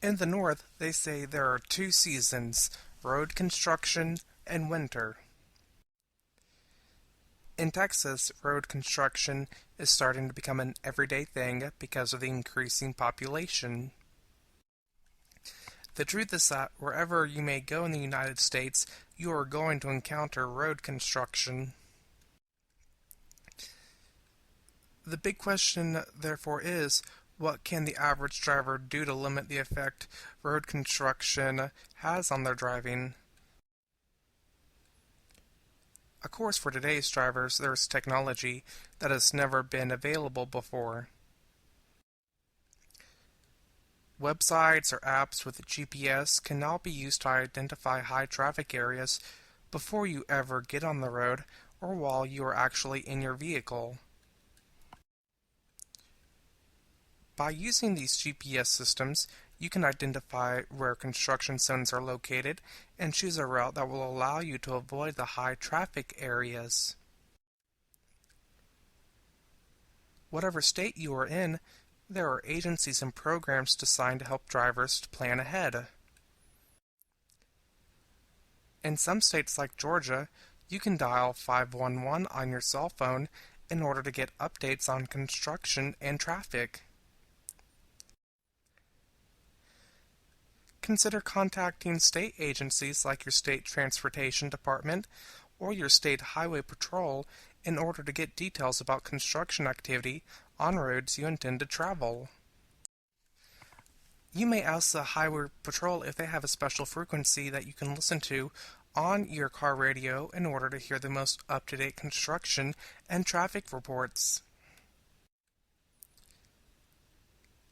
In the North, they say there are two seasons, road construction and winter. In Texas, road construction is starting to become an everyday thing because of the increasing population. The truth is that wherever you may go in the United States, you are going to encounter road construction. The big question, therefore, is what can the average driver do to limit the effect road construction has on their driving? Of course, for today's drivers, there's technology that has never been available before. Websites or apps with GPS can now be used to identify high traffic areas before you ever get on the road or while you are actually in your vehicle. By using these GPS systems, you can identify where construction zones are located and choose a route that will allow you to avoid the high traffic areas. Whatever state you are in, there are agencies and programs designed to help drivers to plan ahead. In some states like Georgia, you can dial 511 on your cell phone in order to get updates on construction and traffic. Consider contacting state agencies like your state transportation department or your state highway patrol in order to get details about construction activity on roads you intend to travel. You may ask the highway patrol if they have a special frequency that you can listen to on your car radio in order to hear the most up-to-date construction and traffic reports.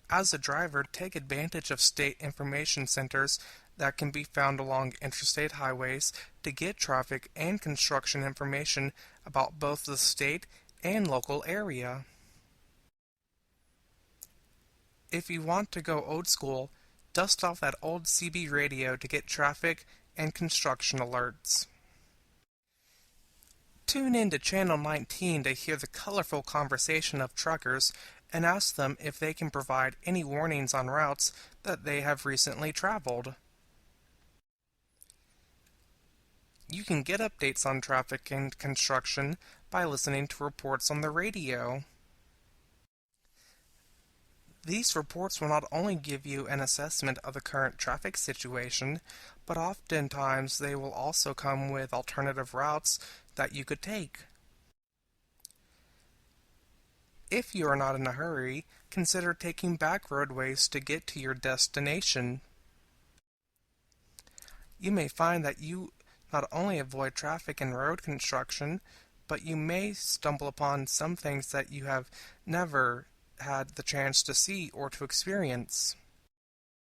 As a driver, take advantage of state information centers that can be found along interstate highways to get traffic and construction information about both the state and local area. If you want to go old school, dust off that old CB radio to get traffic and construction alerts. Tune in to Channel 19 to hear the colorful conversation of truckers and ask them if they can provide any warnings on routes that they have recently traveled. You can get updates on traffic and construction by listening to reports on the radio. These reports will not only give you an assessment of the current traffic situation, but oftentimes they will also come with alternative routes that you could take. If you are not in a hurry, consider taking back roadways to get to your destination. You may find that you not only avoid traffic and road construction, but you may stumble upon some things that you have never had the chance to see or to experience.